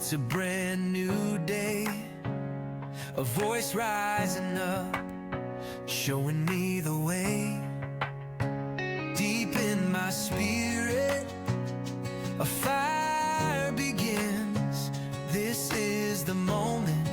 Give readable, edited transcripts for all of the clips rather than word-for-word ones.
It's a brand new day, a voice rising up, showing me the way. Deep in my spirit, a fire begins. This is the moment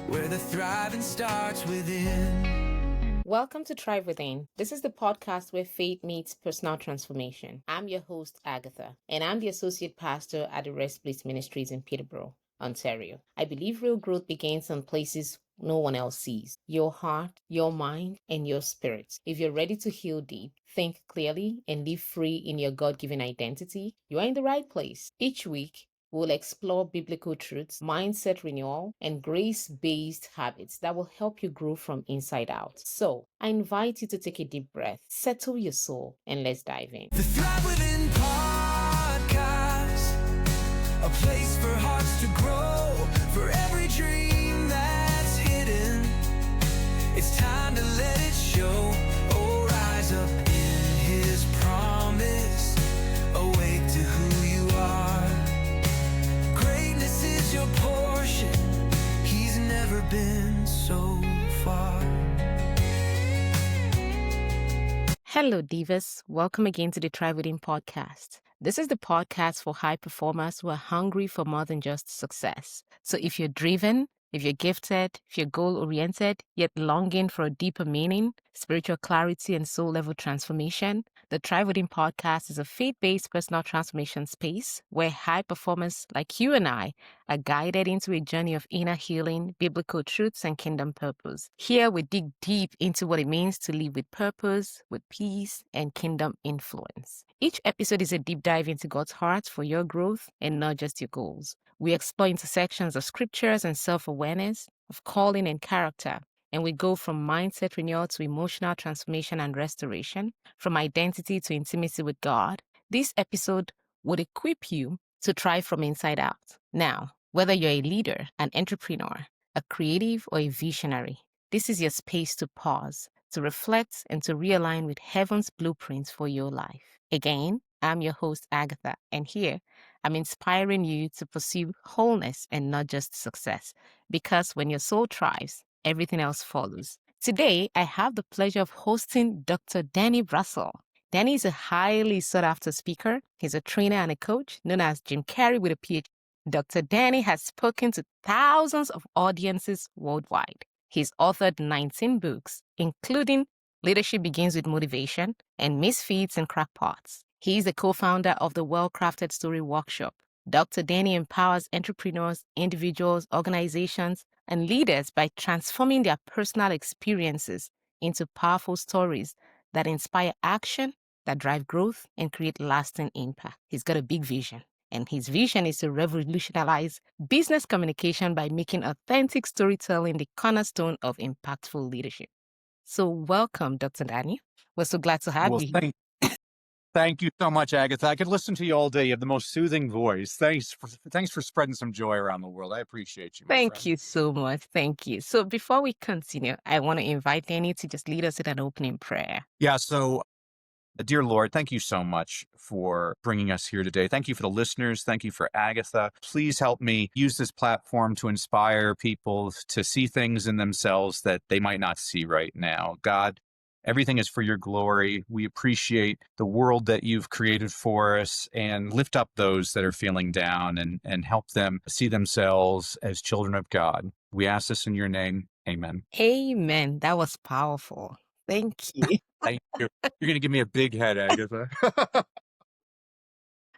where the thriving starts within. Welcome to Thrive Within. This is the podcast where faith meets personal transformation. I'm your host, Agatha, and I'm the Associate Pastor at the Rest Place Ministries in Peterborough, Ontario. I believe real growth begins in places no one else sees: your heart, your mind, and your spirit. If you're ready to heal deep, think clearly, and live free in your God-given identity, you are in the right place. Each week, we'll explore biblical truths, mindset renewal, and grace-based habits that will help you grow from inside out. So, I invite you to take a deep breath, settle your soul, and let's dive in. The Thrive Within podcast, a place for hearts to grow, for every dream that's hidden. It's time to let it show. Oh, rise up in His promise, awake to who you are. Greatness is your portion. He's never been so far. Hello, Divas. Welcome again to the Thrive Within podcast. This is the podcast for high performers who are hungry for more than just success. So if you're driven, if you're gifted, if you're goal-oriented, yet longing for a deeper meaning, spiritual clarity, and soul-level transformation, the Thrive Within podcast is a faith-based personal transformation space where high performers like you and I are guided into a journey of inner healing, biblical truths, and kingdom purpose. Here, we dig deep into what it means to live with purpose, with peace, and kingdom influence. Each episode is a deep dive into God's heart for your growth and not just your goals. We explore intersections of scriptures and self-awareness, of calling and character, and we go from mindset renewal to emotional transformation and restoration, from identity to intimacy with God. This episode would equip you to thrive from inside out. Now, whether you're a leader, an entrepreneur, a creative, or a visionary, this is your space to pause, to reflect, and to realign with heaven's blueprints for your life. Again, I'm your host, Agatha, and here I'm inspiring you to pursue wholeness and not just success, because when your soul thrives, everything else follows. Today, I have the pleasure of hosting Dr. Danny Brassell. Danny is a highly sought-after speaker. He's a trainer and a coach known as Jim Carrey with a PhD. Dr. Danny has spoken to thousands of audiences worldwide. He's authored 19 books, including Leadership Begins with Motivation and Misfits and Crackpots. He is the co-founder of the Well-Crafted Story Workshop. Dr. Danny empowers entrepreneurs, individuals, organizations, and leaders by transforming their personal experiences into powerful stories that inspire action, that drive growth, and create lasting impact. He's got a big vision, and his vision is to revolutionize business communication by making authentic storytelling the cornerstone of impactful leadership. So welcome, Dr. Danny. We're so glad to have you. Thank you so much, Agatha. I could listen to you all day. You have the most soothing voice. Thanks for spreading some joy around the world. I appreciate you, my Thank friend. you so much. Thank you. So before we continue, I want to invite Danny to just lead us in an opening prayer. Yeah, so dear Lord, thank you so much for bringing us here today. Thank you for the listeners. Thank you for Agatha. Please help me use this platform to inspire people to see things in themselves that they might not see right now. God, everything is for your glory. We appreciate the world that you've created for us, and lift up those that are feeling down and help them see themselves as children of God. We ask this in your name. Amen. Amen. That was powerful. Thank you. Thank you. You're going to give me a big head, Agatha.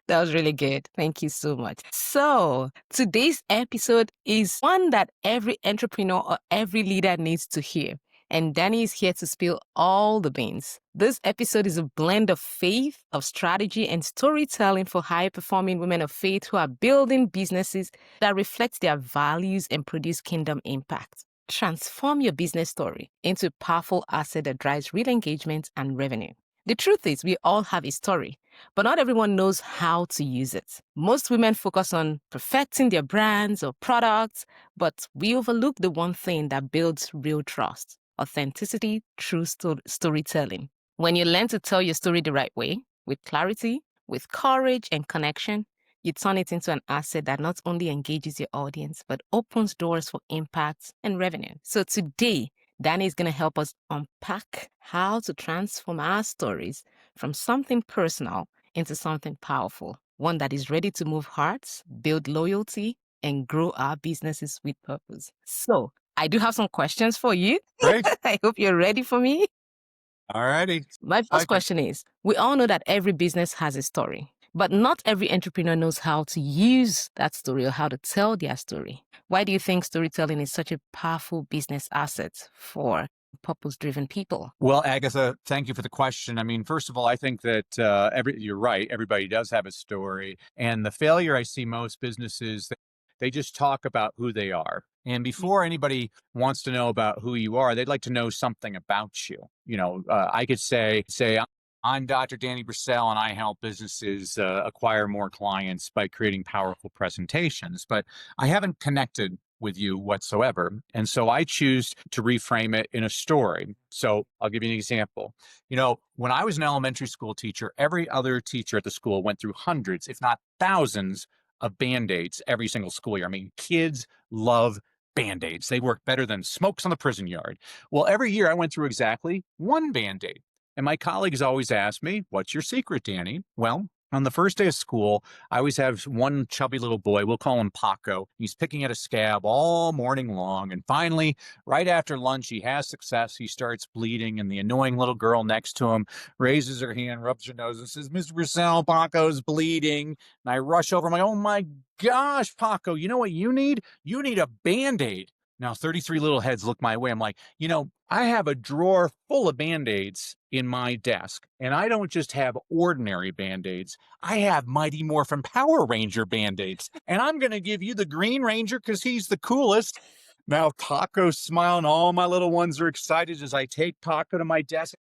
That was really good. Thank you so much. So today's episode is one that every entrepreneur or every leader needs to hear. And Danny is here to spill all the beans. This episode is a blend of faith, of strategy, and storytelling for high-performing women of faith who are building businesses that reflect their values and produce kingdom impact. Transform your business story into a powerful asset that drives real engagement and revenue. The truth is, we all have a story, but not everyone knows how to use it. Most women focus on perfecting their brands or products, but we overlook the one thing that builds real trust: authenticity through storytelling. When you learn to tell your story the right way, with clarity, with courage and connection, you turn it into an asset that not only engages your audience, but opens doors for impact and revenue. So today, Danny is going to help us unpack how to transform our stories from something personal into something powerful, one that is ready to move hearts, build loyalty, and grow our businesses with purpose. So I do have some questions for you. Great. I hope you're ready for me. All righty. My first question is, we all know that every business has a story, but not every entrepreneur knows how to use that story or how to tell their story. Why do you think storytelling is such a powerful business asset for purpose-driven people? Well, Agatha, thank you for the question. I mean, first of all, I think that you're right. Everybody does have a story. And the failure I see most businesses, they just talk about who they are. And before anybody wants to know about who you are, they'd like to know something about you. I could say, I'm Dr. Danny Brassell, and I help businesses acquire more clients by creating powerful presentations. But I haven't connected with you whatsoever. And so I choose to reframe it in a story. So I'll give you an example. When I was an elementary school teacher, every other teacher at the school went through hundreds, if not thousands, of Band-Aids every single school year. I mean, kids love Band-Aids. They work better than smokes on the prison yard. Well, every year I went through exactly one Band-Aid. And my colleagues always ask me, what's your secret, Danny? Well, on the first day of school, I always have one chubby little boy. We'll call him Paco. He's picking at a scab all morning long. And finally, right after lunch, he has success. He starts bleeding, and the annoying little girl next to him raises her hand, rubs her nose, and says, Mr. Brassell, Paco's bleeding. And I rush over. I'm like, oh my gosh, Paco, you know what you need? You need a Band-Aid. Now, 33 little heads look my way. I'm like, I have a drawer full of Band-Aids in my desk, and I don't just have ordinary Band-Aids. I have Mighty Morphin Power Ranger Band-Aids, and I'm going to give you the Green Ranger because he's the coolest. Now, Paco's smiling. All my little ones are excited as I take Paco to my desk.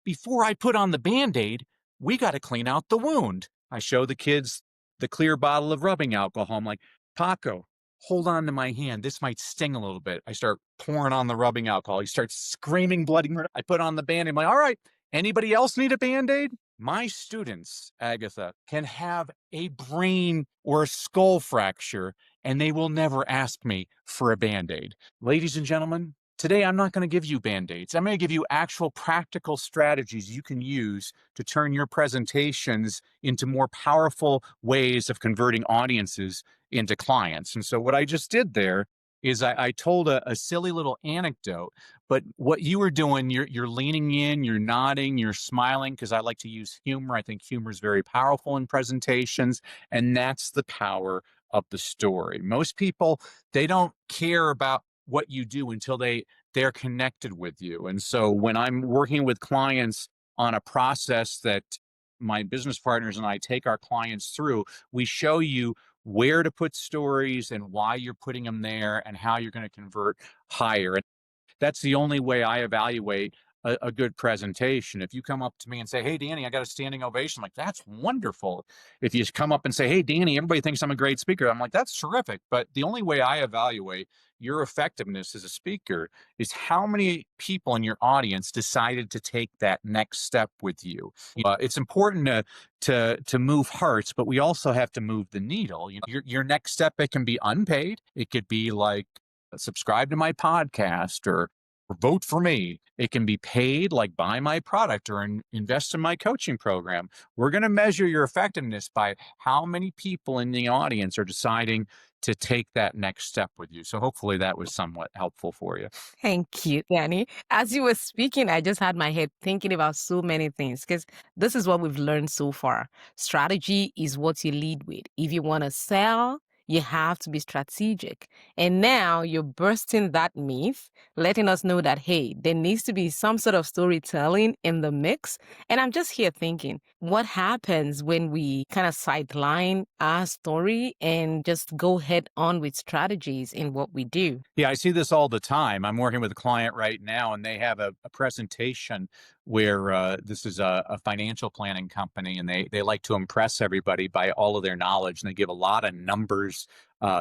Before I put on the Band-Aid, we got to clean out the wound. I show the kids the clear bottle of rubbing alcohol. I'm like, Paco, hold on to my hand. This might sting a little bit. I start pouring on the rubbing alcohol. He starts screaming bloody murder. I put on the Band-Aid. I'm like, all right, anybody else need a Band-Aid? My students, Agatha, can have a brain or a skull fracture, and they will never ask me for a Band-Aid. Ladies and gentlemen, today I'm not going to give you Band-Aids. I'm going to give you actual practical strategies you can use to turn your presentations into more powerful ways of converting audiences into clients. And so what I just did there is I told a silly little anecdote, but what you were doing, you're leaning in, you're nodding, you're smiling, because I like to use humor. I think humor is very powerful in presentations, and that's the power of the story. Most people, they don't care about what you do until they're connected with you. And so when I'm working with clients on a process that my business partners and I take our clients through, we show you where to put stories and why you're putting them there and how you're going to convert higher. And that's the only way I evaluate a good presentation. If you come up to me and say, hey, Danny, I got a standing ovation, I'm like, that's wonderful. If you come up and say, hey, Danny, everybody thinks I'm a great speaker, I'm like, that's terrific. But the only way I evaluate your effectiveness as a speaker is how many people in your audience decided to take that next step with you. It's important to move hearts, but we also have to move the needle. Your next step, it can be unpaid. It could be like, subscribe to my podcast or vote for me. It can be paid, like buy my product or invest in my coaching program. We're going to measure your effectiveness by how many people in the audience are deciding to take that next step with you. So hopefully that was somewhat helpful for you. Thank you, Danny. As you were speaking, I just had my head thinking about so many things because this is what we've learned so far. Strategy is what you lead with. If you want to sell, you have to be strategic. And now you're bursting that myth, letting us know that, hey, there needs to be some sort of storytelling in the mix. And I'm just here thinking, what happens when we kind of sideline our story and just go head on with strategies in what we do? Yeah, I see this all the time. I'm working with a client right now, and they have a presentation where this is a financial planning company, and they like to impress everybody by all of their knowledge, and they give a lot of numbers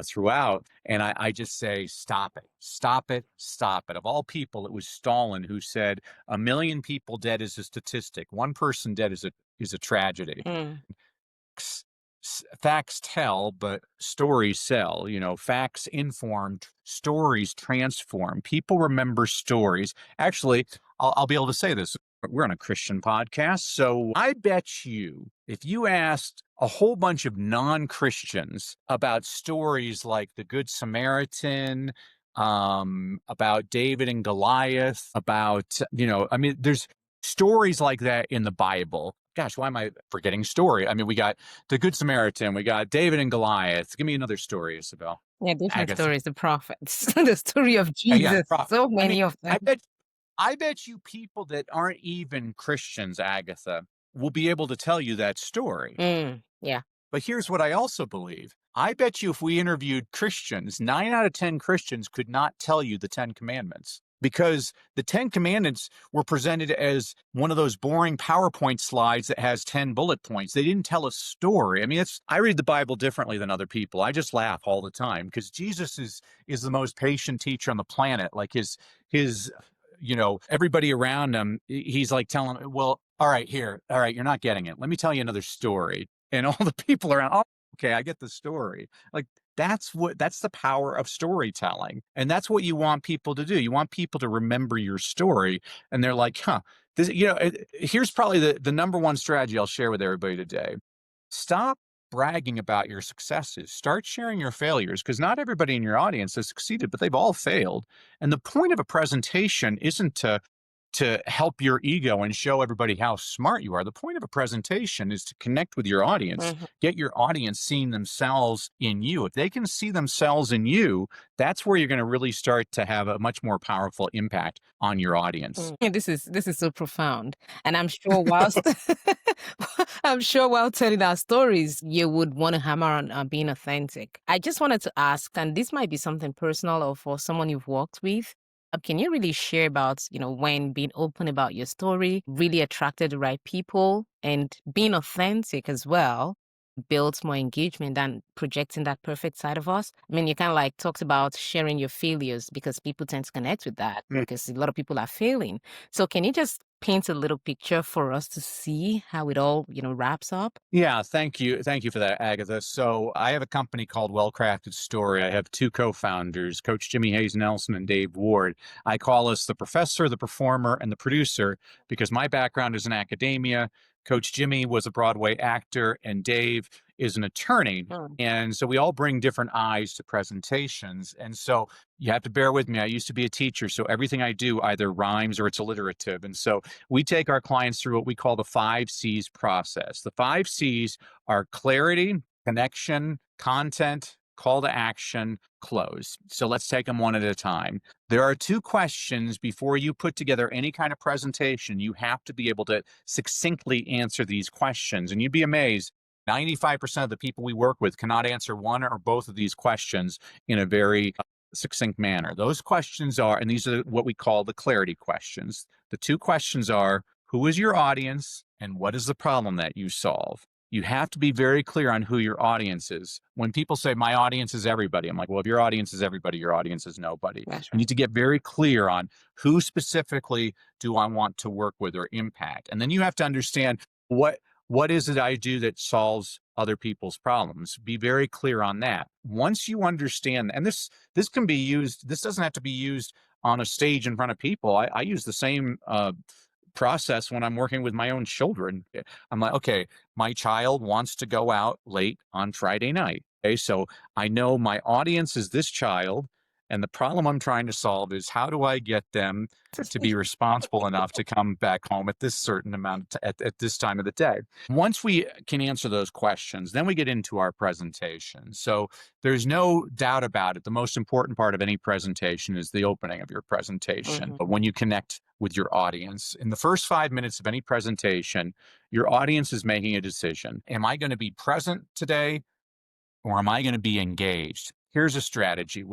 throughout. And I just say, stop it, stop it, stop it. Of all people, it was Stalin who said, 1 million people dead is a statistic. One person dead is a tragedy. facts tell, but stories sell. Facts inform, stories transform. People remember stories. Actually, I'll be able to say this. We're on a Christian podcast. So I bet you if you asked a whole bunch of non-Christians about stories like the Good Samaritan, about David and Goliath, about, there's stories like that in the Bible. Gosh, why am I forgetting story? I mean, we got the Good Samaritan, we got David and Goliath. Give me another story, Isabel. Yeah, different Agatha. stories, the prophets, the story of Yeah, Jesus, so I mean, many of them. I bet you people that aren't even Christians, Agatha, will be able to tell you that story. Yeah. But here's what I also believe. I bet you if we interviewed Christians, 9 out of 10 Christians could not tell you the 10 Commandments, because the 10 Commandments were presented as one of those boring PowerPoint slides that has 10 bullet points. They didn't tell a story. I mean, I read the Bible differently than other people. I just laugh all the time because Jesus is the most patient teacher on the planet. Like his everybody around him, he's like telling, well, all right, you're not getting it. Let me tell you another story. And all the people around, oh, okay, I get the story. Like that's the power of storytelling. And that's what you want people to do. You want people to remember your story. And they're like, here's probably the number one strategy I'll share with everybody today. Stop bragging about your successes. Start sharing your failures, because not everybody in your audience has succeeded, but they've all failed. And the point of a presentation isn't to help your ego and show everybody how smart you are. The point of a presentation is to connect with your audience, get your audience seeing themselves in you. If they can see themselves in you, that's where you're going to really start to have a much more powerful impact on your audience. This is so profound. And I'm sure while telling our stories, you would want to hammer on being authentic. I just wanted to ask, and this might be something personal or for someone you've worked with, can you really share about, when being open about your story really attracted the right people, and being authentic as well builds more engagement than projecting that perfect side of us? I mean, you kind of like talked about sharing your failures because people tend to connect with that because a lot of people are failing. So can you just paint a little picture for us to see how it all, wraps up? Yeah, thank you. Thank you for that, Agatha. So I have a company called Well Crafted Story. I have two co-founders, Coach Jimmy Hayes Nelson and Dave Ward. I call us the professor, the performer, and the producer because my background is in academia. Coach Jimmy was a Broadway actor, and Dave is an attorney. And so we all bring different eyes to presentations. And so you have to bear with me. I used to be a teacher, so everything I do either rhymes or it's alliterative. And so we take our clients through what we call the 5 C's process. The 5 C's are clarity, connection, content, call to action, close. So let's take them one at a time. There are 2 questions before you put together any kind of presentation. You have to be able to succinctly answer these questions. And you'd be amazed, 95% of the people we work with cannot answer one or both of these questions in a very succinct manner. Those questions are, and these are what we call the clarity questions. The 2 questions are, who is your audience and what is the problem that you solve? You have to be very clear on who your audience is. When people say, my audience is everybody, I'm like, well, if your audience is everybody, your audience is nobody. That's You need to get very clear on who specifically do I want to work with or impact. And then you have to understand what is it I do that solves other people's problems? Be very clear on that. Once you understand, and this can be used, this doesn't have to be used on a stage in front of people. I use the same process when I'm working with my own children. I'm like, okay, my child wants to go out late on Friday night. Okay, so I know my audience is this child, and the problem I'm trying to solve is how do I get them to be responsible enough to come back home at this certain amount at this time of the day. Once we can answer those questions, then we get into our presentation. So there's no doubt about it. The most important part of any presentation is the opening of your presentation. But when you connect with your audience, in the first 5 minutes of any presentation, your audience is making a decision. Am I going to be present today, or am I going to be engaged? Here's a strategy.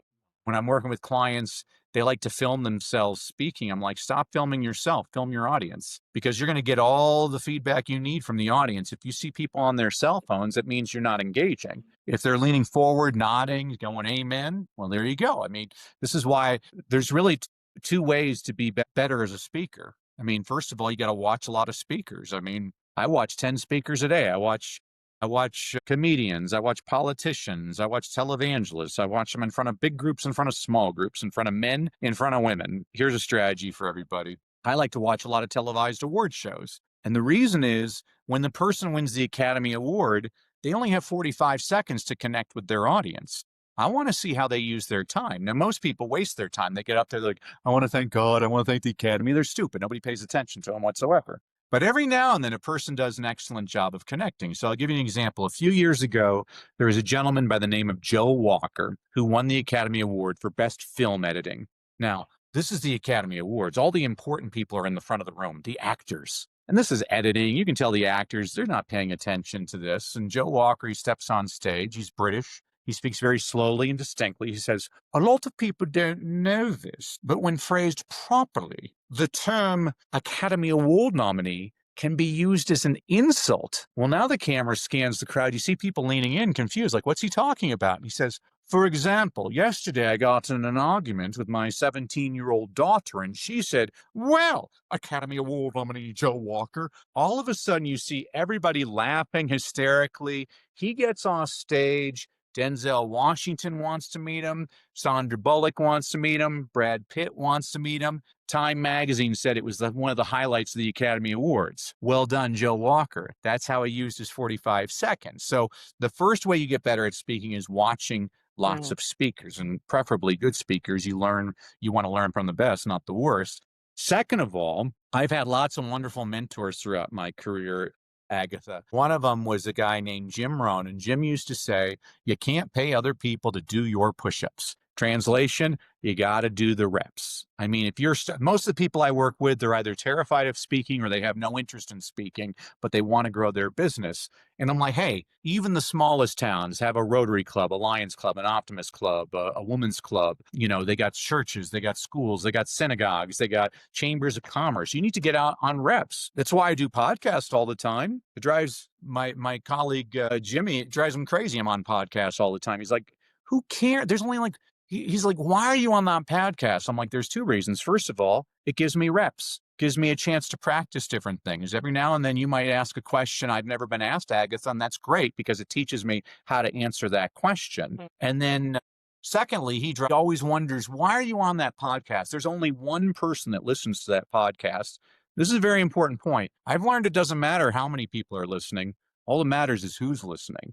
When I'm working with clients, they like to film themselves speaking. I'm like, stop filming yourself, film your audience, because you're going to get all the feedback you need from the audience. If you see people on their cell phones, it means you're not engaging. If they're leaning forward, nodding, going, amen, well, there you go. I mean, this is why there's really 2 ways to be better as a speaker. I mean, first of all, you got to watch a lot of speakers. I mean, I watch 10 speakers a day. I watch I watch comedians. I watch politicians. I watch televangelists. I watch them in front of big groups, in front of small groups, in front of men, in front of women. Here's a strategy for everybody. I like to watch a lot of televised award shows. And the reason is when the person wins the Academy Award, they only have 45 seconds to connect with their audience. I want to see how they use their time. Now, most people waste their time. They get up there, they're like, I want to thank God. I want to thank the Academy. They're stupid. Nobody pays attention to them whatsoever. But every now and then, a person does an excellent job of connecting. So I'll give you an example. A few years ago, there was a gentleman by the name of Joe Walker who won the Academy Award for Best Film Editing. Now, this is the Academy Awards. All the important people are in the front of the room, the actors. And this is editing. You can tell the actors, they're not paying attention to this. And Joe Walker, he steps on stage. He's British. He speaks very slowly and distinctly. He says, a lot of people don't know this, but when phrased properly, the term Academy Award nominee can be used as an insult. Well, now the camera scans the crowd. You see people leaning in, confused, like, what's he talking about? And he says, for example, yesterday I got in an argument with my 17-year-old daughter, and she said, well, Academy Award nominee Joe Walker. All of a sudden, you see everybody laughing hysterically. He gets off stage. Denzel Washington wants to meet him. Sandra Bullock wants to meet him. Brad Pitt wants to meet him. Time magazine said it was one of the highlights of the Academy Awards. Well done, Joe Walker. That's how he used his 45 seconds. So the first way you get better at speaking is watching lots of speakers, and preferably good speakers. You want to learn from the best, not the worst. Second of all, I've had lots of wonderful mentors throughout my career, Agatha. One of them was a guy named Jim Rohn, and Jim used to say, you can't pay other people to do your push-ups. Translation, you got to do the reps. I mean, if most of the people I work with, they're either terrified of speaking or they have no interest in speaking, but they want to grow their business. And I'm like, hey, even the smallest towns have a Rotary Club, a Lions Club, an Optimist Club, a Women's Club. You know, they got churches, they got schools, they got synagogues, they got chambers of commerce. You need to get out on reps. That's why I do podcasts all the time. It drives my colleague, Jimmy, it drives him crazy. I'm on podcasts all the time. He's like, who cares? There's only like, he's like, why are you on that podcast? I'm like, there's two reasons. First of all, it gives me reps, gives me a chance to practice different things. Every now and then you might ask a question I've never been asked, Agatha, and that's great because it teaches me how to answer that question. And then secondly, he always wonders, why are you on that podcast? There's only one person that listens to that podcast. This is a very important point. I've learned it doesn't matter how many people are listening. All that matters is who's listening.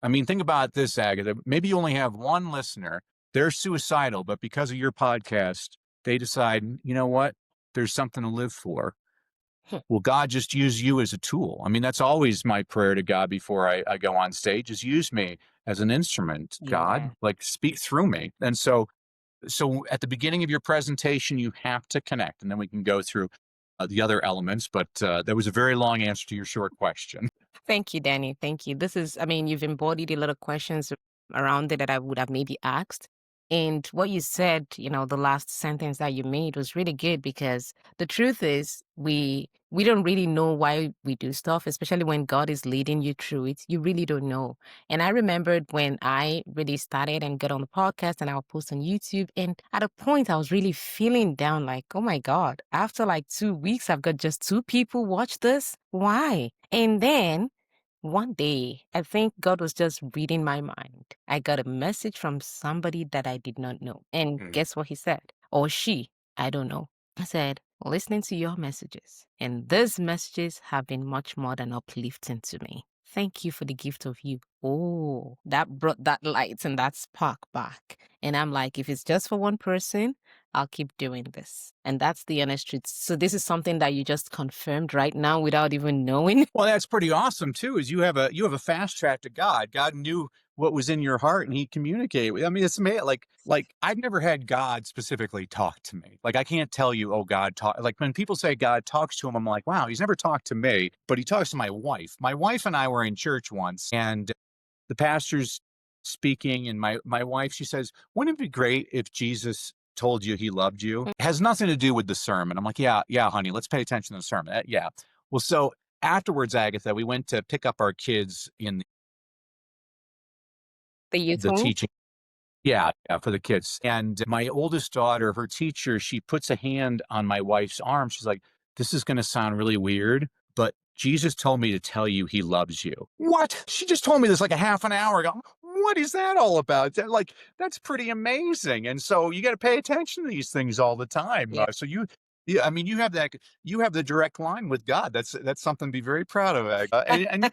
I mean, think about this, Agatha. Maybe you only have one listener. They're suicidal, but because of your podcast, they decide, you know what? There's something to live for. Will God just use you as a tool? I mean, that's always my prayer to God before I go on stage is use me as an instrument, God, like speak through me. And so at the beginning of your presentation, you have to connect, and then we can go through the other elements. But that was a very long answer to your short question. Thank you, Danny. Thank you. You've embodied a lot of questions around it that I would have maybe asked. And what you said, the last sentence that you made was really good because the truth is we don't really know why we do stuff, especially when God is leading you through it. You really don't know. And I remembered when I really started and got on the podcast and I'll post on YouTube. And at a point I was really feeling down like, oh my God, after like 2 weeks, I've got just 2 people watch this. Why? And then one day, I think God was just reading my mind. I got a message from somebody that I did not know. And guess what he said? Or she, I don't know. I said, listening to your messages. And these messages have been much more than uplifting to me. Thank you for the gift of you. Oh, that brought that light and that spark back. And I'm like, if it's just for one person, I'll keep doing this. And that's the honest truth. So this is something that you just confirmed right now without even knowing. Well, that's pretty awesome too, is you have a fast track to God. God knew what was in your heart and he communicated with. I mean, it's amazing. Like I've never had God specifically talk to me. Like I can't tell you, oh, God talk. Like when people say God talks to him, I'm like, wow, he's never talked to me, but he talks to my wife. My wife and I were in church once and the pastor's speaking and my wife, she says, wouldn't it be great if Jesus told you he loved you? It has nothing to do with the sermon. I'm like, yeah, honey, let's pay attention to the sermon. Yeah. Well, so afterwards, Agatha, we went to pick up our kids in The the teaching. Yeah, for the kids. And my oldest daughter, her teacher, she puts a hand on my wife's arm. She's like, this is going to sound really weird, but Jesus told me to tell you he loves you. What? She just told me this like a half an hour ago. What is that all about? Like, that's pretty amazing. And so you got to pay attention to these things all the time. Yeah. Yeah, I mean, you have the direct line with God. That's something to be very proud of. And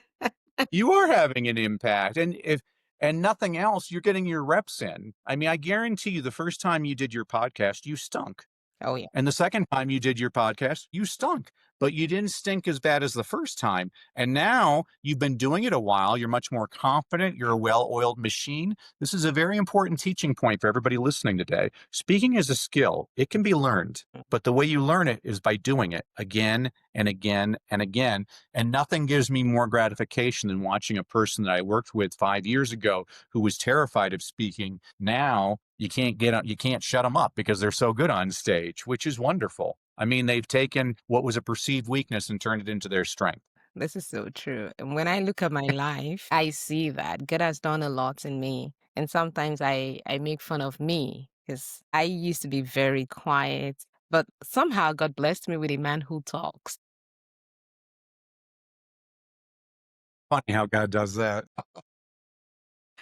you are having an impact. And nothing else, you're getting your reps in. I mean, I guarantee you the first time you did your podcast, you stunk. Oh, yeah. And the second time you did your podcast, you stunk, but you didn't stink as bad as the first time. And now you've been doing it a while. You're much more confident. You're a well-oiled machine. This is a very important teaching point for everybody listening today. Speaking is a skill. It can be learned, but the way you learn it is by doing it again and again and again. And nothing gives me more gratification than watching a person that I worked with 5 years ago who was terrified of speaking. Now you can't shut them up because they're so good on stage, which is wonderful. I mean, they've taken what was a perceived weakness and turned it into their strength. This is so true. And when I look at my life, I see that God has done a lot in me. And sometimes I make fun of me because I used to be very quiet, but somehow God blessed me with a man who talks. Funny how God does that.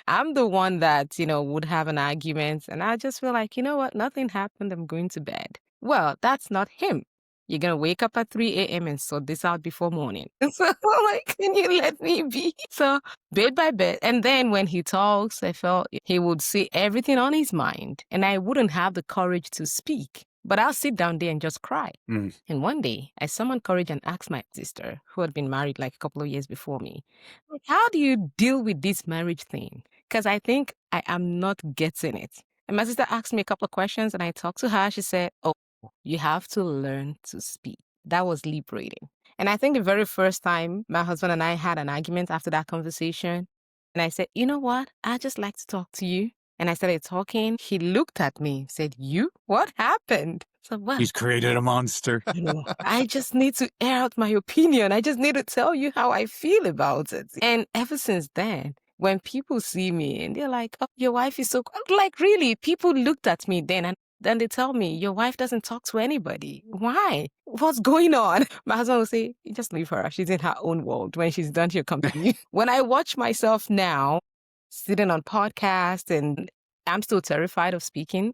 I'm the one that, would have an argument and I just feel like, you know what? Nothing happened. I'm going to bed. Well, that's not him. You're going to wake up at 3 a.m. and sort this out before morning. So I'm like, can you let me be? So bit by bit. And then when he talks, I felt he would say everything on his mind and I wouldn't have the courage to speak. But I'll sit down there and just cry. Mm. And one day, I summoned courage and asked my sister, who had been married like a couple of years before me, like, how do you deal with this marriage thing? Because I think I am not getting it. And my sister asked me a couple of questions and I talked to her. She said, oh, you have to learn to speak. That was liberating. And I think the very first time my husband and I had an argument after that conversation, and I said, you know what? I just like to talk to you. And I started talking. He looked at me, said, you? What happened? So, well, He's created a monster. I just need to air out my opinion. I just need to tell you how I feel about it. And ever since then, when people see me and they're like, oh, your wife is so, like, really, people looked at me then and then they tell me, your wife doesn't talk to anybody. Why? What's going on? My husband will say, just leave her. She's in her own world. When she's done, she'll come to you. When I watch myself now, sitting on podcasts, and I'm still terrified of speaking,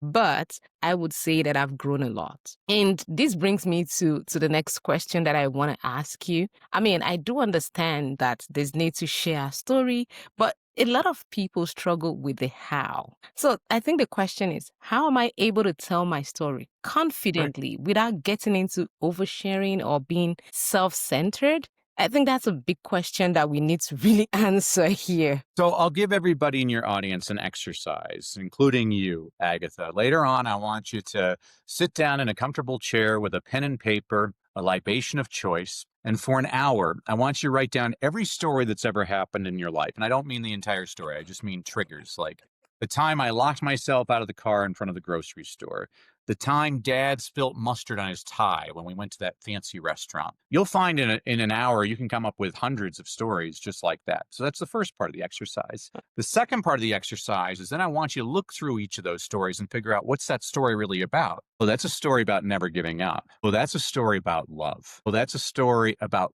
but I would say that I've grown a lot. And this brings me to the next question that I want to ask you. I mean, I do understand that there's need to share a story, but a lot of people struggle with the how. So I think the question is, how am I able to tell my story confidently without getting into oversharing or being self-centered? I think that's a big question that we need to really answer here. So I'll give everybody in your audience an exercise, including you, Agatha. Later on, I want you to sit down in a comfortable chair with a pen and paper, a libation of choice. And for an hour, I want you to write down every story that's ever happened in your life. And I don't mean the entire story. I just mean triggers, like the time I locked myself out of the car in front of the grocery store, the time Dad spilt mustard on his tie when we went to that fancy restaurant. You'll find in an hour, you can come up with hundreds of stories just like that. So that's the first part of the exercise. The second part of the exercise is then I want you to look through each of those stories and figure out, what's that story really about? Well, that's a story about never giving up. Well, that's a story about love. Well, that's a story about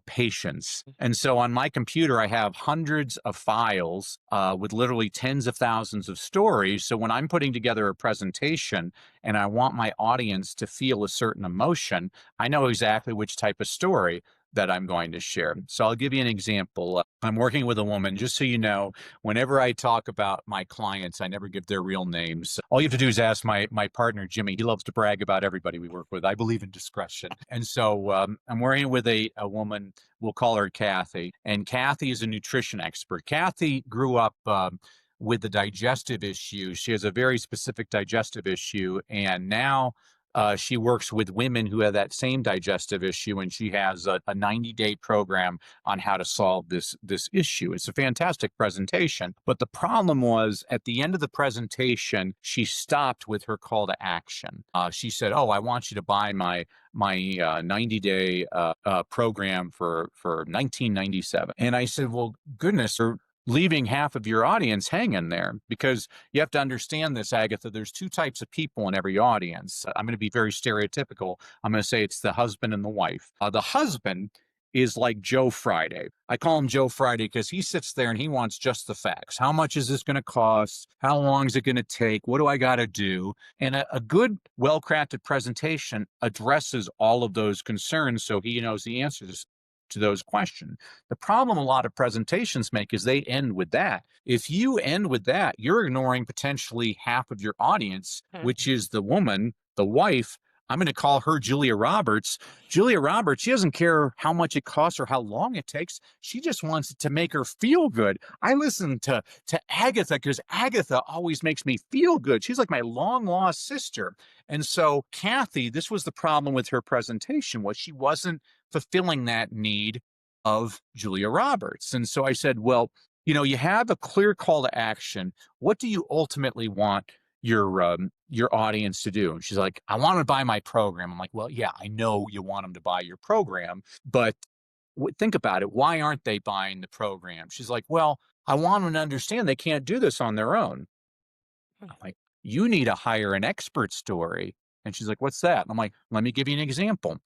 patience. And so on my computer, I have hundreds of files with literally tens of thousands of stories. So when I'm putting together a presentation and I want my audience to feel a certain emotion, I know exactly which type of story that I'm going to share. So I'll give you an example. I'm working with a woman, just so you know, whenever I talk about my clients, I never give their real names. All you have to do is ask my partner, Jimmy. He loves to brag about everybody we work with. I believe in discretion. And so I'm working with a woman, we'll call her Kathy. And Kathy is a nutrition expert. Kathy grew up with the digestive issue. She has a very specific digestive issue. And now she works with women who have that same digestive issue, and she has a 90-day program on how to solve this issue. It's a fantastic presentation, but the problem was at the end of the presentation, she stopped with her call to action. She said, "Oh, I want you to buy my 90-day program for $19.97." And I said, "Well, goodness, leaving half of your audience hanging there, because you have to understand this, Agatha. There's two types of people in every audience. I'm going to be very stereotypical. I'm going to say it's the husband and the wife. The husband is like Joe Friday. I call him Joe Friday because he sits there and he wants just the facts. How much is this going to cost? How long is it going to take? What do I got to do? And a good, well-crafted presentation addresses all of those concerns so he knows the answers to those questions. The problem a lot of presentations make is they end with that. If you end with that, you're ignoring potentially half of your audience, which is the woman, the wife. I'm going to call her Julia Roberts. Julia Roberts, she doesn't care how much it costs or how long it takes. She just wants it to make her feel good. I listen to Agatha because Agatha always makes me feel good. She's like my long lost sister. And so Kathy, this was the problem with her presentation, was she wasn't fulfilling that need of Julia Roberts. And so I said, well, you have a clear call to action. What do you ultimately want your audience to do? And she's like, I want them to buy my program. I'm like, well, yeah, I know you want them to buy your program, but think about it. Why aren't they buying the program? She's like, well, I want them to understand they can't do this on their own. I'm like, you need to hire an expert story. And she's like, what's that? And I'm like, let me give you an example.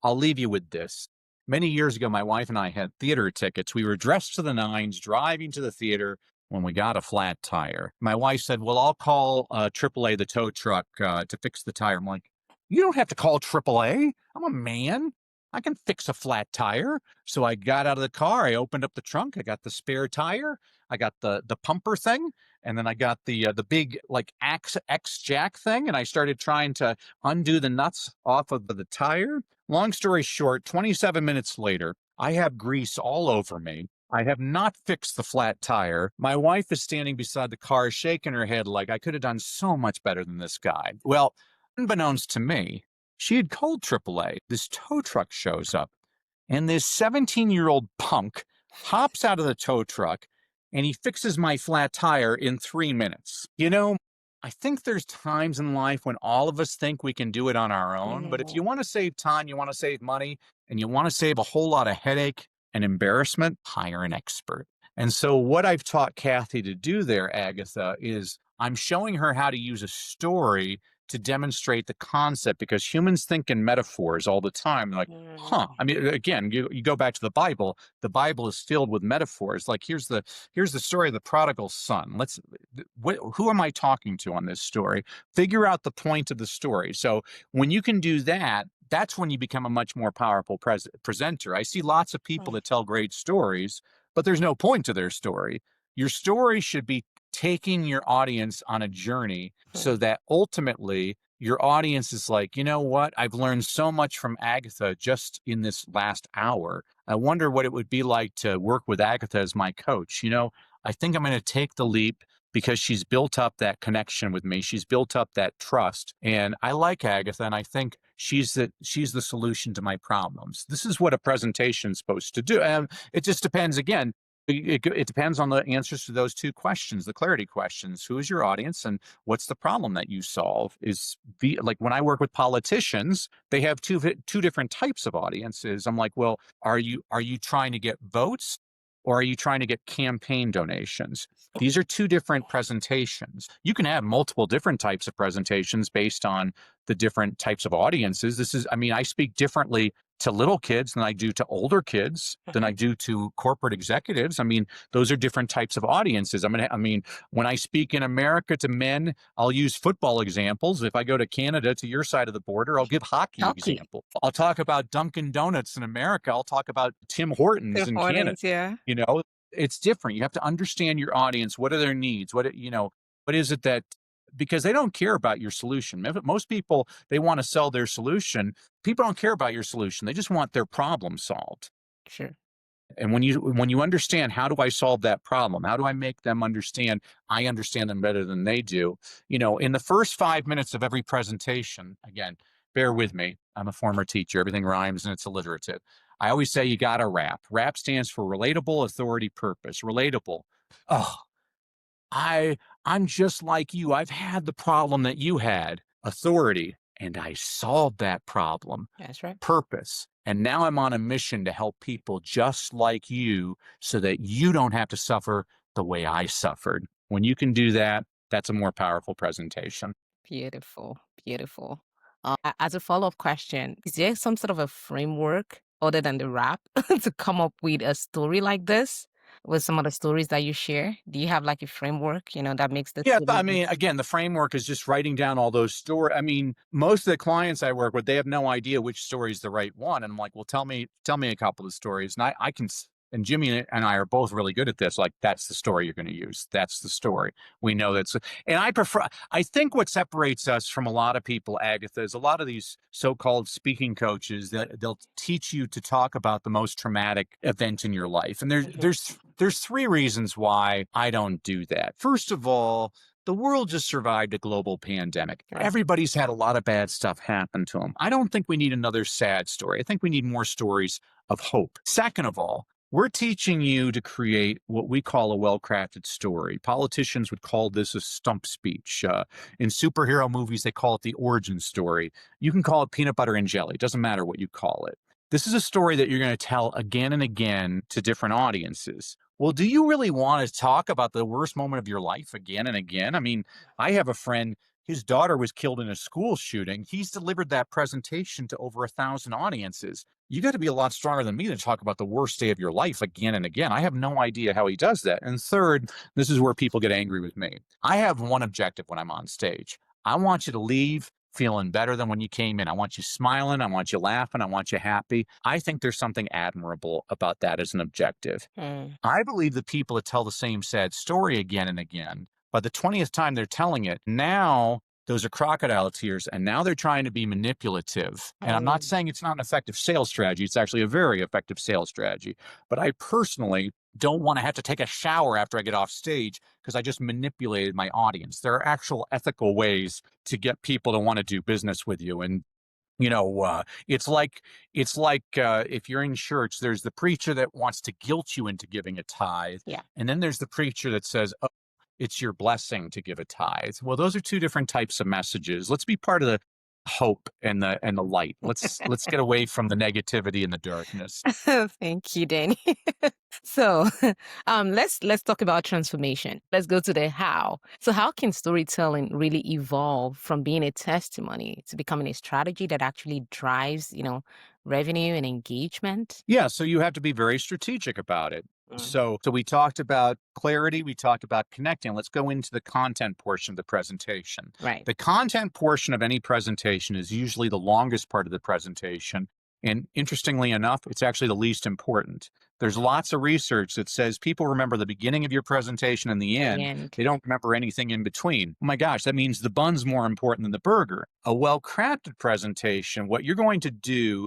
I'll leave you with this. Many years ago, my wife and I had theater tickets. We were dressed to the nines, driving to the theater when we got a flat tire. My wife said, well, I'll call AAA, the tow truck, to fix the tire. I'm like, you don't have to call AAA. I'm a man. I can fix a flat tire. So I got out of the car. I opened up the trunk. I got the spare tire. I got the pumper thing. And then I got the big like X jack thing. And I started trying to undo the nuts off of the tire. Long story short, 27 minutes later, I have grease all over me. I have not fixed the flat tire. My wife is standing beside the car, shaking her head like I could have done so much better than this guy. Well, unbeknownst to me, she had called AAA. This tow truck shows up, and this 17-year-old punk hops out of the tow truck, and he fixes my flat tire in 3 minutes. I think there's times in life when all of us think we can do it on our own, but if you want to save time, you want to save money, and you want to save a whole lot of headache and embarrassment, hire an expert. And so what I've taught Kathy to do there, Agatha, is I'm showing her how to use a story to demonstrate the concept, because humans think in metaphors all the time. Like, I mean, again, you go back to the Bible is filled with metaphors. Like, here's the story of the prodigal son. Who am I talking to on this story? Figure out the point of the story. So when you can do that, that's when you become a much more powerful presenter. I see lots of people that tell great stories, but there's no point to their story. Your story should be taking your audience on a journey so that ultimately your audience is like, you know what? I've learned so much from Agatha just in this last hour. I wonder what it would be like to work with Agatha as my coach. I think I'm going to take the leap because she's built up that connection with me. She's built up that trust. And I like Agatha, and I think she's the solution to my problems. This is what a presentation is supposed to do. And it just depends, again, it depends on the answers to those two questions, the clarity questions. Who is your audience and what's the problem that you solve? Like when I work with politicians, they have two different types of audiences. I'm like, well, are you trying to get votes, or are you trying to get campaign donations? These are two different presentations. You can have multiple different types of presentations based on the different types of audiences. I speak differently to little kids than I do to older kids, than I do to corporate executives. Those are different types of audiences. When I speak in America to men, I'll use football examples. If I go to Canada, to your side of the border, I'll give hockey example. I'll talk about Dunkin' Donuts in America. I'll talk about Tim Hortons in Canada. Yeah. It's different. You have to understand your audience. What are their needs? What is it that, because they don't care about your solution. Most people, they want to sell their solution. People don't care about your solution. They just want their problem solved. Sure. And when you understand, how do I solve that problem? How do I make them understand I understand them better than they do? In the first 5 minutes of every presentation, again, bear with me. I'm a former teacher. Everything rhymes and it's alliterative. I always say you got to RAP. RAP stands for relatable, authority, purpose. Relatable. Oh, I'm just like you. I've had the problem that you had. Authority. and I solved that problem. That's right. Purpose. And now I'm on a mission to help people just like you so that you don't have to suffer the way I suffered. When you can do that, that's a more powerful presentation. Beautiful, beautiful. As a follow-up question, is there some sort of a framework other than the rap to come up with a story like this with some of the stories that you share? Do you have like a framework, that makes the Yeah, I story? mean, again, the framework is just writing down all those stories. I mean, most of the clients I work with, they have no idea which story is the right one. And I'm like, well, tell me a couple of stories. And I can, and Jimmy and I are both really good at this. Like, that's the story you're going to use. That's the story. We know that's, and I think what separates us from a lot of people, Agatha, is a lot of these so-called speaking coaches that they'll teach you to talk about the most traumatic event in your life. And there's three reasons why I don't do that. First of all, the world just survived a global pandemic. Right. Everybody's had a lot of bad stuff happen to them. I don't think we need another sad story. I think we need more stories of hope. Second of all, we're teaching you to create what we call a well-crafted story. Politicians would call this a stump speech. In superhero movies, they call it the origin story. You can call it peanut butter and jelly. It doesn't matter what you call it. This is a story that you're going to tell again and again to different audiences. Well, do you really want to talk about the worst moment of your life again and again? I mean, I have a friend, his daughter was killed in a school shooting. He's delivered that presentation to over 1,000 audiences. You got to be a lot stronger than me to talk about the worst day of your life again and again. I have no idea how he does that. And third, this is where people get angry with me. I have one objective when I'm on stage. I want you to leave feeling better than when you came in. I want you smiling. I want you laughing. I want you happy. I think there's something admirable about that as an objective. I believe the people that tell the same sad story again and again, by the 20th time they're telling it, now those are crocodile tears, and now they're trying to be manipulative. And I'm not saying it's not an effective sales strategy. It's actually a very effective sales strategy. But I personally don't want to have to take a shower after I get off stage because I just manipulated my audience. There are actual ethical ways to get people to want to do business with you. And it's like if you're in church, there's the preacher that wants to guilt you into giving a tithe. Yeah. And then there's the preacher that says, oh, it's your blessing to give a tithe. Well, those are two different types of messages. Let's be part of the hope and the light. Let's get away from the negativity and the darkness. Thank you, Danny. So, let's talk about transformation. Let's go to the how. So, how can storytelling really evolve from being a testimony to becoming a strategy that actually drives, revenue and engagement? Yeah, so you have to be very strategic about it. So we talked about clarity, we talked about connecting. Let's go into the content portion of the presentation. Right. The content portion of any presentation is usually the longest part of the presentation. And interestingly enough, it's actually the least important. There's lots of research that says people remember the beginning of your presentation and the end. They don't remember anything in between. Oh my gosh, that means the bun's more important than the burger. A well-crafted presentation, what you're going to do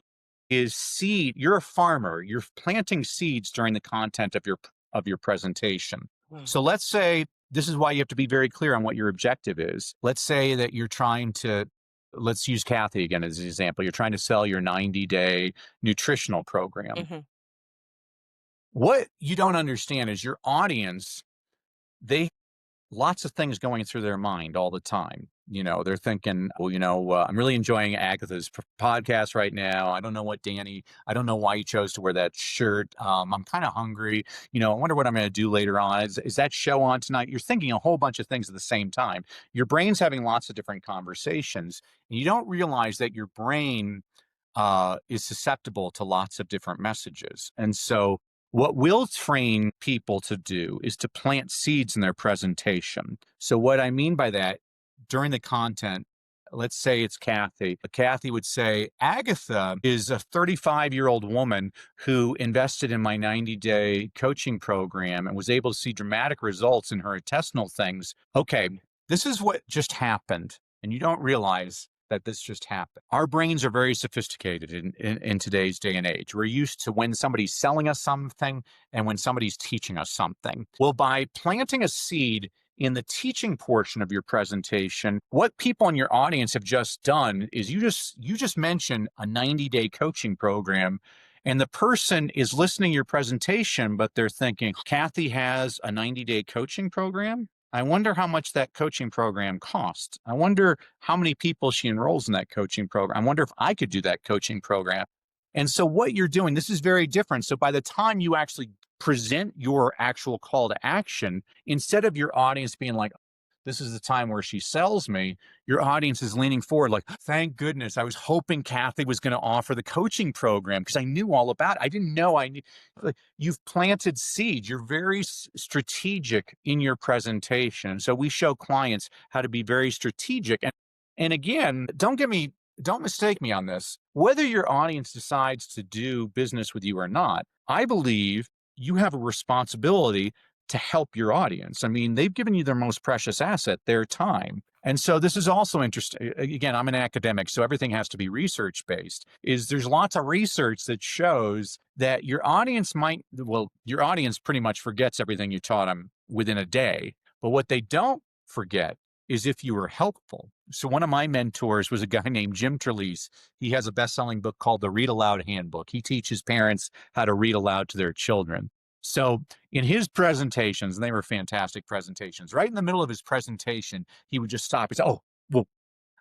is seed. You're a farmer. You're planting seeds during the content of your presentation. So let's say this is why you have to be very clear on what your objective is. Let's say that you're trying to, let's use Kathy again as an example. You're trying to sell your 90-day nutritional program. What you don't understand is your audience, they lots of things going through their mind all the time. They're thinking, well, I'm really enjoying Agatha's podcast right now. I don't know why you chose to wear that shirt. I'm kind of hungry. I wonder what I'm going to do later on. Is that show on tonight? You're thinking a whole bunch of things at the same time. Your brain's having lots of different conversations, and you don't realize that your brain is susceptible to lots of different messages. And so what we'll train people to do is to plant seeds in their presentation. So what I mean by that, during the content, let's say it's Kathy. Kathy would say, Agatha is a 35-year-old woman who invested in my 90-day coaching program and was able to see dramatic results in her intestinal things. Okay, this is what just happened. And you don't realize that this just happened. Our brains are very sophisticated in today's day and age. We're used to when somebody's selling us something and when somebody's teaching us something. Well, by planting a seed in the teaching portion of your presentation, what people in your audience have just done is you just mentioned a 90-day coaching program, and the person is listening to your presentation, but they're thinking, Kathy has a 90-day coaching program? I wonder how much that coaching program costs. I wonder how many people she enrolls in that coaching program. I wonder if I could do that coaching program. And so what you're doing, this is very different. So by the time you actually present your actual call to action, instead of your audience being like, this is the time where she sells me, your audience is leaning forward like, thank goodness. I was hoping Kathy was going to offer the coaching program because I knew all about it. I didn't know I knew. You've planted seeds. You're very strategic in your presentation. So we show clients how to be very strategic. And again, don't mistake me on this. Whether your audience decides to do business with you or not, I believe you have a responsibility to help your audience. I mean, they've given you their most precious asset, their time. And so this is also interesting. Again, I'm an academic, so everything has to be research-based. There's lots of research that shows that your audience your audience pretty much forgets everything you taught them within a day. But what they don't forget is if you were helpful. So one of my mentors was a guy named Jim Trelease. He has a best-selling book called The Read Aloud Handbook. He teaches parents how to read aloud to their children. So in his presentations, and they were fantastic presentations, right in the middle of his presentation, he would just stop. He'd say, oh, well,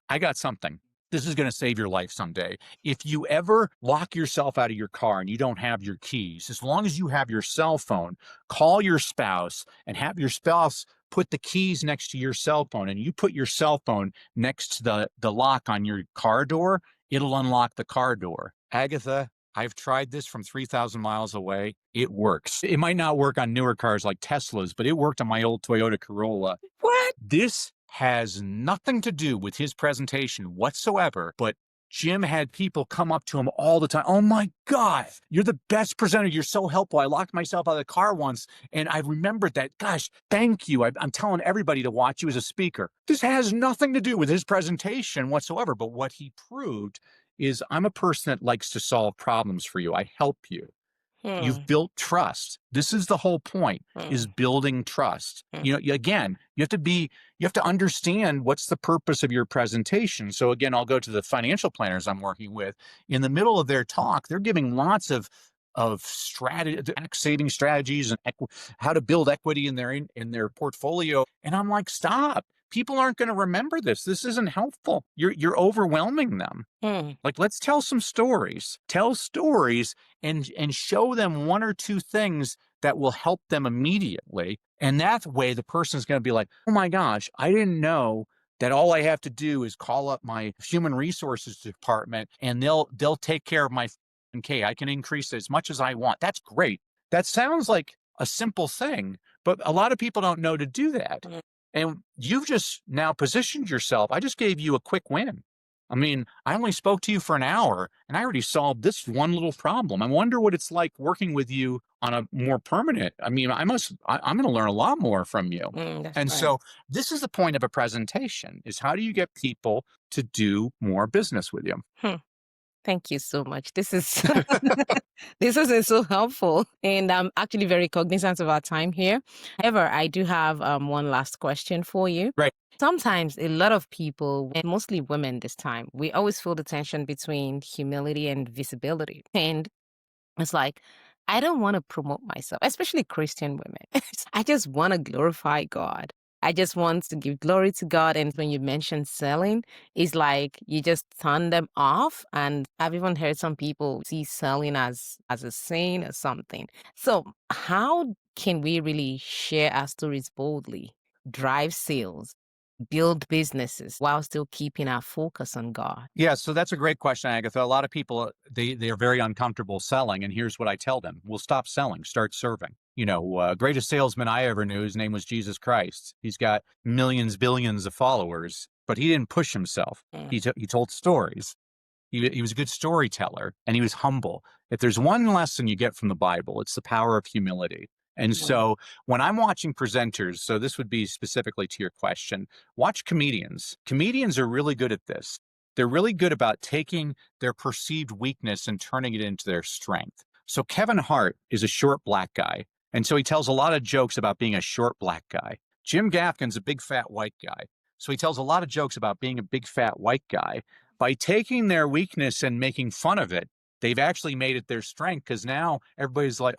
I got something. This is going to save your life someday. If you ever lock yourself out of your car and you don't have your keys, as long as you have your cell phone, call your spouse and have your spouse put the keys next to your cell phone, and you put your cell phone next to the lock on your car door, it'll unlock the car door. Agatha, I've tried this from 3,000 miles away. It works. It might not work on newer cars like Teslas, but it worked on my old Toyota Corolla. What? This has nothing to do with his presentation whatsoever, but Jim had people come up to him all the time. Oh my God, you're the best presenter. You're so helpful. I locked myself out of the car once and I remembered that. Gosh, thank you. I'm telling everybody to watch you as a speaker. This has nothing to do with his presentation whatsoever, but what he proved is I'm a person that likes to solve problems for you. I help you. You've built trust. This is the whole point, is building trust. You know, again, you have to understand what's the purpose of your presentation. So again, I'll go to the financial planners I'm working with. In the middle of their talk, they're giving lots of strategy, saving strategies and how to build equity in their portfolio. And I'm like, stop. People aren't going to remember this. This isn't helpful. You're overwhelming them. Like, let's tell some stories. Tell stories and show them one or two things that will help them immediately. And that way the person's going to be like, oh my gosh, I didn't know that all I have to do is call up my human resources department and they'll take care of my okay, I can increase it as much as I want. That's great. That sounds like a simple thing, but a lot of people don't know to do that. And you've just now positioned yourself. I just gave you a quick win. I mean, I only spoke to you for an hour and I already solved this one little problem. I wonder what it's like working with you on a more permanent. I mean, I'm going to learn a lot more from you. So this is the point of a presentation, is how do you get people to do more business with you? Thank you so much. This is this is so helpful, and I'm actually very cognizant of our time here. However, I do have one last question for you. Right. Sometimes a lot of people, and mostly women this time, we always feel the tension between humility and visibility. And it's like, I don't want to promote myself, especially Christian women. I just want to glorify God. I just want to give glory to God. And when you mention selling, it's like you just turn them off. And I've even heard some people see selling as a sin or something. So how can we really share our stories boldly, drive sales, build businesses while still keeping our focus on God? Yeah, so that's a great question, Agatha. A lot of people, they are very uncomfortable selling. And here's what I tell them. Well, stop selling, start serving. You know, greatest salesman I ever knew, his name was Jesus Christ. He's got millions, billions of followers, but he didn't push himself. He told stories. He was a good storyteller and he was humble. If there's one lesson you get from the Bible, it's the power of humility. And so when I'm watching presenters, so this would be specifically to your question, watch comedians. Comedians are really good at this. They're really good about taking their perceived weakness and turning it into their strength. So Kevin Hart is a short black guy. And so he tells a lot of jokes about being a short black guy. Jim Gaffigan's a big fat white guy. So he tells a lot of jokes about being a big fat white guy. By taking their weakness and making fun of it, they've actually made it their strength, because now everybody's like,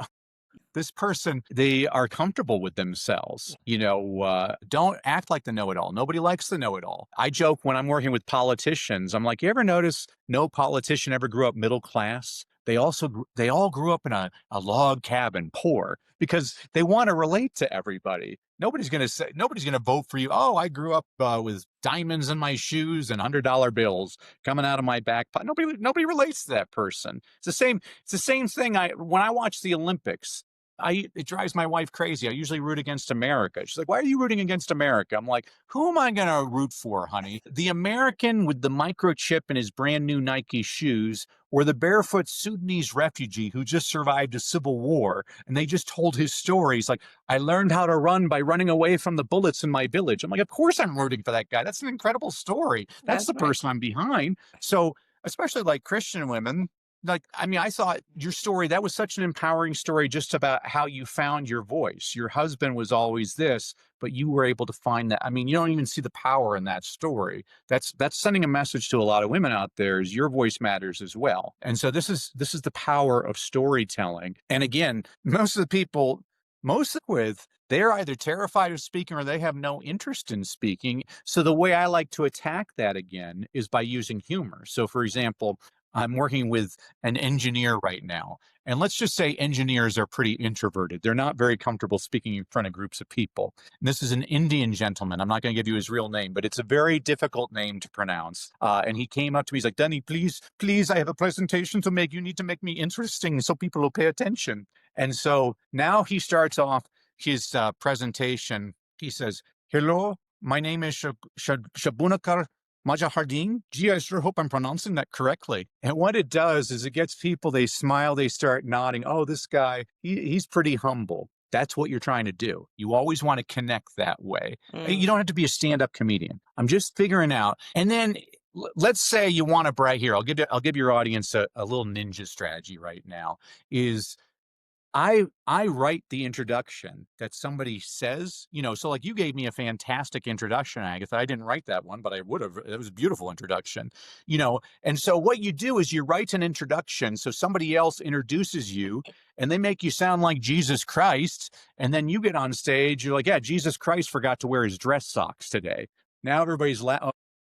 this person, they are comfortable with themselves. Don't act like the know-it-all. Nobody likes the know-it-all. I joke when I'm working with politicians, I'm like, you ever notice no politician ever grew up middle class? They all grew up in a log cabin, poor, because they want to relate to everybody. Nobody's going to vote for you. Oh, I grew up with diamonds in my shoes and $100 bills coming out of my back pocket. Nobody relates to that person. It's the same thing. When I watch the Olympics, it drives my wife crazy. I usually root against America. She's like, "Why are you rooting against America?" I'm like, "Who am I going to root for, honey? The American with the microchip in his brand new Nike shoes, or the barefoot Sudanese refugee who just survived a civil war?" And they just told his story. He's like, "I learned how to run by running away from the bullets in my village." I'm like, "Of course I'm rooting for that guy. That's an incredible story. That's That's the right. person I'm behind." So, especially like Christian women, I thought your story, that was such an empowering story, just about how you found your voice. Your husband was always this, but you were able to find that. You don't even see the power in that story. That's sending a message to a lot of women out there, is your voice matters as well. And so this is the power of storytelling. And again, most of the people, they're either terrified of speaking or they have no interest in speaking. So the way I like to attack that again is by using humor. So for example, I'm working with an engineer right now. And let's just say engineers are pretty introverted. They're not very comfortable speaking in front of groups of people. And this is an Indian gentleman. I'm not going to give you his real name, but it's a very difficult name to pronounce. And he came up to me. He's like, "Danny, please, I have a presentation to make. You need to make me interesting so people will pay attention." And so now he starts off his presentation. He says, "Hello, my name is Shabunakar Majahardin. Gee, I sure hope I'm pronouncing that correctly." And what it does is it gets people, they smile, they start nodding. Oh, this guy, he's pretty humble. That's what you're trying to do. You always want to connect that way. You don't have to be a stand-up comedian. I'm just figuring out. And then let's say you want to brag here. I'll give your audience a little ninja strategy right now. Is I write the introduction that somebody says, so like you gave me a fantastic introduction, Agatha. I didn't write that one, but I would have. It was a beautiful introduction, And so what you do is you write an introduction. So somebody else introduces you and they make you sound like Jesus Christ. And then you get on stage. You're like, "Yeah, Jesus Christ forgot to wear his dress socks today." Now everybody's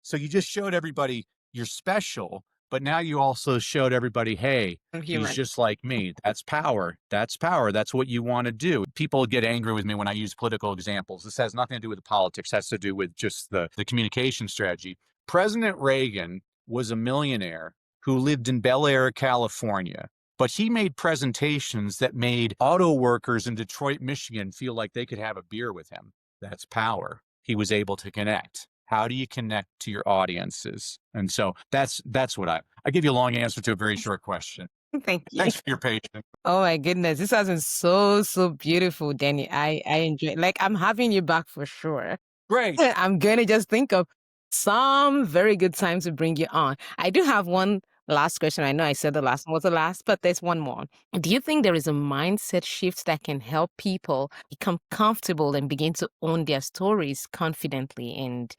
so you just showed everybody you're special. But now you also showed everybody, hey, I'm he's human. just like me. That's power. That's power. That's what you want to do. People get angry with me when I use political examples. This has nothing to do with politics. It has to do with just the communication strategy. President Reagan was a millionaire who lived in Bel Air, California. But he made presentations that made auto workers in Detroit, Michigan feel like they could have a beer with him. That's power. He was able to connect. How do you connect to your audiences? And so that's what I give you a long answer to a very short question. Thank you. Thanks for your patience. Oh my goodness, this has been so beautiful, Danny. I enjoy. Like, I'm having you back for sure. Great. I'm gonna just think of some very good time to bring you on. I do have one last question. I know I said the last one was the last, but there's one more. Do you think there is a mindset shift that can help people become comfortable and begin to own their stories confidently and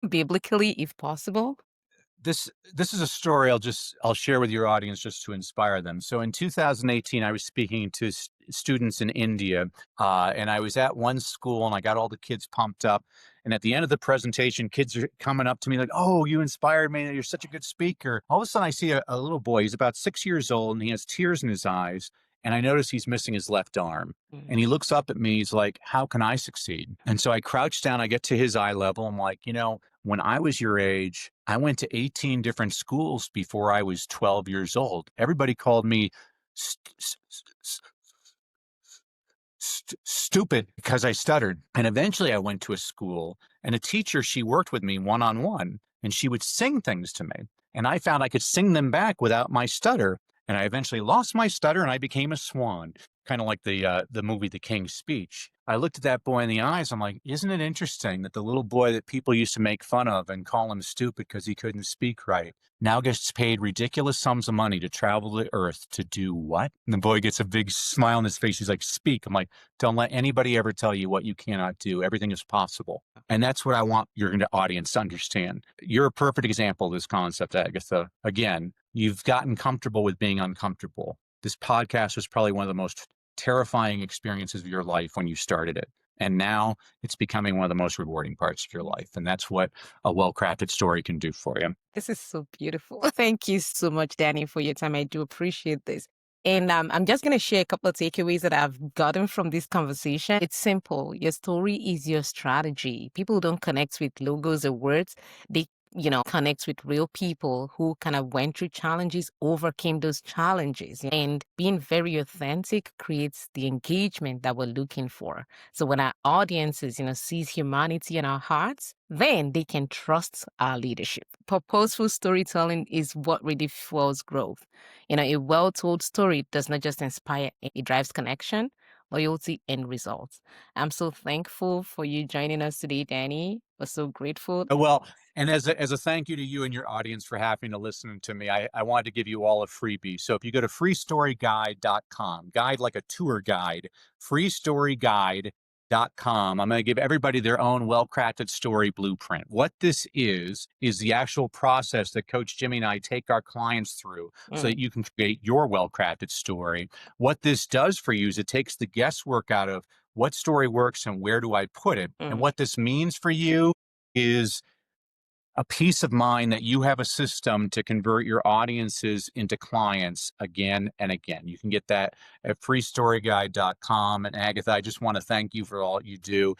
biblically, if possible? This is a story I'll share with your audience just to inspire them. So in 2018, I was speaking to students in India, and I was at one school, and I got all the kids pumped up. And at the end of the presentation, kids are coming up to me like, "Oh, you inspired me. You're such a good speaker." All of a sudden, I see a little boy. He's about 6 years old, and he has tears in his eyes. And I notice he's missing his left arm. And he looks up at me. He's like, "How can I succeed?" And so I crouch down. I get to his eye level. I'm like, when I was your age, I went to 18 different schools before I was 12 years old. Everybody called me stupid because I stuttered. And eventually I went to a school, and a teacher, she worked with me one-on-one, and she would sing things to me. And I found I could sing them back without my stutter. And I eventually lost my stutter, and I became a swan, kind of like the movie The King's Speech. I looked at that boy in the eyes. I'm like, isn't it interesting that the little boy that people used to make fun of and call him stupid because he couldn't speak right now gets paid ridiculous sums of money to travel the earth to do what? And the boy gets a big smile on his face. He's like, "Speak." I'm like, "Don't let anybody ever tell you what you cannot do. Everything is possible." And that's what I want your audience to understand. You're a perfect example of this concept, Agatha. Again, you've gotten comfortable with being uncomfortable. This podcast was probably one of the most terrifying experiences of your life when you started it. And now it's becoming one of the most rewarding parts of your life. And that's what a well-crafted story can do for you. This is so beautiful. Thank you so much, Danny, for your time. I do appreciate this. And I'm just going to share a couple of takeaways that I've gotten from this conversation. It's simple. Your story is your strategy. People don't connect with logos or words. They connect with real people who kind of went through challenges, overcame those challenges. And being very authentic creates the engagement that we're looking for. So when our audiences, sees humanity in our hearts, then they can trust our leadership. Purposeful storytelling is what really fuels growth. A well-told story does not just inspire, it drives connection, loyalty, and results. I'm so thankful for you joining us today, Danny. We're so grateful. Well, and as a thank you to you and your audience for having to listen to me, I wanted to give you all a freebie. So if you go to freestoryguide.com, guide like a tour guide, freestoryguide.com, I'm going to give everybody their own well-crafted story blueprint. What this is the actual process that Coach Jimmy and I take our clients through so that you can create your well-crafted story. What this does for you is it takes the guesswork out of what story works and where do I put it. And what this means for you is a peace of mind that you have a system to convert your audiences into clients again and again. You can get that at freestoryguide.com. And Agatha, I just want to thank you for all you do.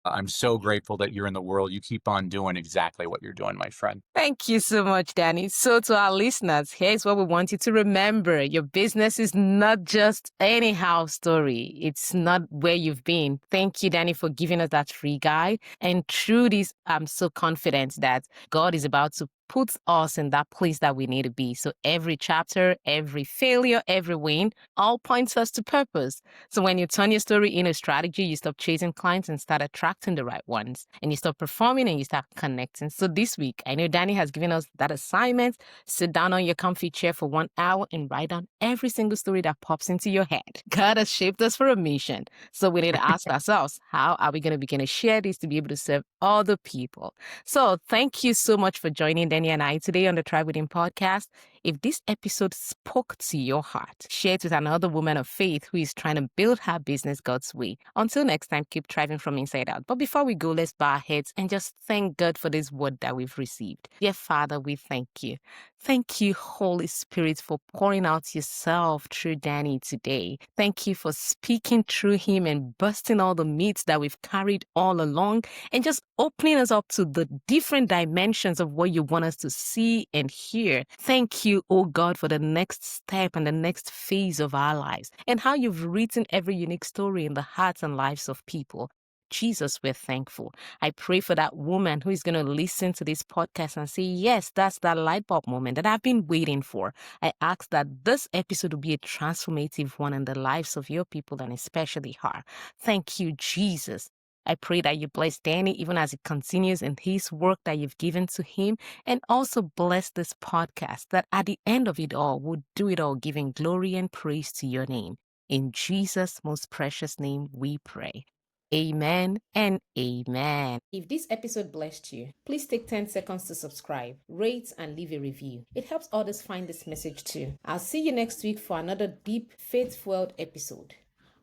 I'm so grateful that you're in the world. You keep on doing exactly what you're doing, my friend. Thank you so much, Danny. So to our listeners, here's what we want you to remember. Your business is not just anyhow story. It's not where you've been. Thank you, Danny, for giving us that free guide. And through this, I'm so confident that God is about to put us in that place that we need to be. So every chapter, every failure, every win, all points us to purpose. So when you turn your story into a strategy, you stop chasing clients and start attracting the right ones. And you stop performing and you start connecting. So this week, I know Danny has given us that assignment. Sit down on your comfy chair for 1 hour and write down every single story that pops into your head. God has shaped us for a mission. So we need to ask ourselves, how are we going to begin to share this to be able to serve other people? So thank you so much for joining Danny and I today on the Thrive Within podcast. If this episode spoke to your heart, share it with another woman of faith who is trying to build her business God's way. Until next time, keep thriving from inside out. But before we go, let's bow our heads and just thank God for this word that we've received. Dear Father, we thank you. Thank you, Holy Spirit, for pouring out yourself through Danny today. Thank you for speaking through him and busting all the myths that we've carried all along and just opening us up to the different dimensions of what you want us to see and hear. Thank you, oh God, for the next step and the next phase of our lives and how you've written every unique story in the hearts and lives of people. Jesus, we're thankful. I pray for that woman who is going to listen to this podcast and say, yes, that's that light bulb moment that I've been waiting for. I ask that this episode will be a transformative one in the lives of your people and especially her. Thank you, Jesus. I pray that you bless Danny even as he continues in his work that you've given to him, and also bless this podcast that at the end of it all, we'll do it all giving glory and praise to your name. In Jesus' most precious name we pray. Amen and amen. If this episode blessed you, please take 10 seconds to subscribe, rate, and leave a review. It helps others find this message too. I'll see you next week for another deep, faith-filled episode.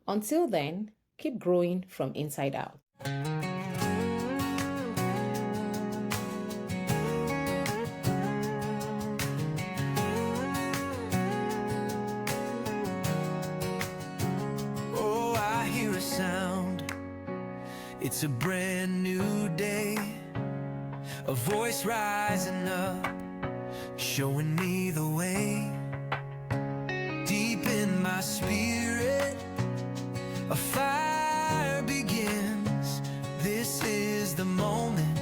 Until then, keep growing from inside out. Oh, I hear a sound. It's a brand new day. A voice rising up, showing me the way. Deep in my spirit, a fire begins. This is the moment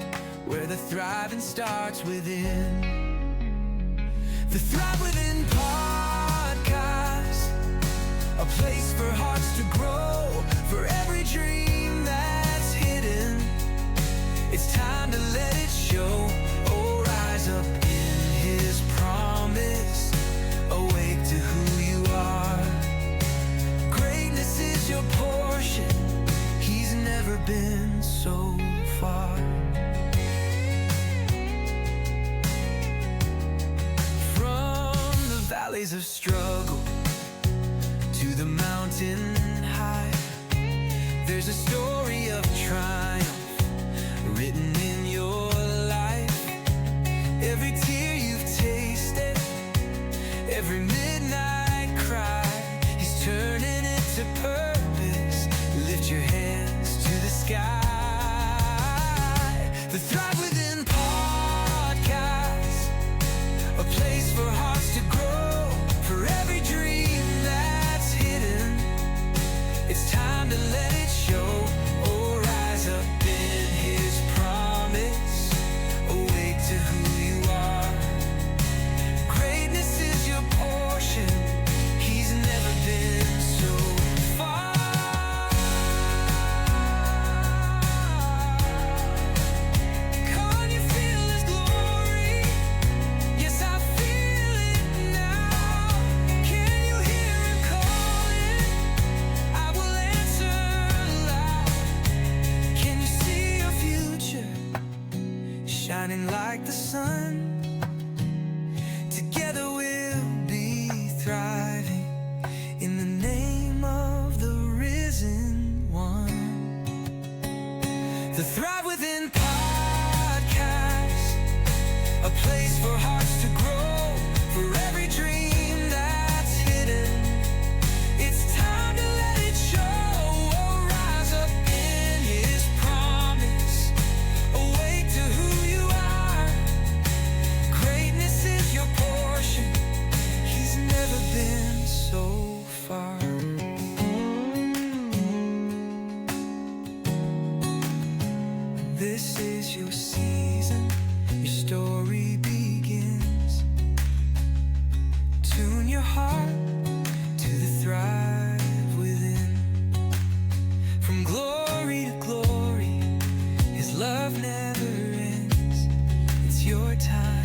where the thriving starts within. The Thrive Within podcast, a place for hearts to grow, for every dream that's hidden. It's time to let it show. Oh, rise up in His promise, awake to who you are. Greatness is your portion, He's never been so far. From the valleys of struggle to the mountain There's a story of triumph written in your life. Every tear you've tasted, every midnight cry, He's turning it to purpose. Lift your hands to the sky. The Thrive Within podcast, a place for hearts to grow, for every dream that's hidden. It's time to let it show. Oh, rise up in His promise. Awake to who you are. Greatness is your portion. He's never been so far. Can you feel His glory? Yes, I feel it now. Can you hear Him calling? I will answer loud. Can you see your future shining like the sun? Together we'll be thriving in the name of the risen one. The Thrive Within podcast, a place for hearts to grow, for every dream that's hidden. It's time to let it show. Oh, rise up in His promise. Awake to who you are. Greatness is your portion. He's never been so far. This is your season. Your story begins. Tune your heart to the thrive within. From glory to glory, His love never ends. It's your time.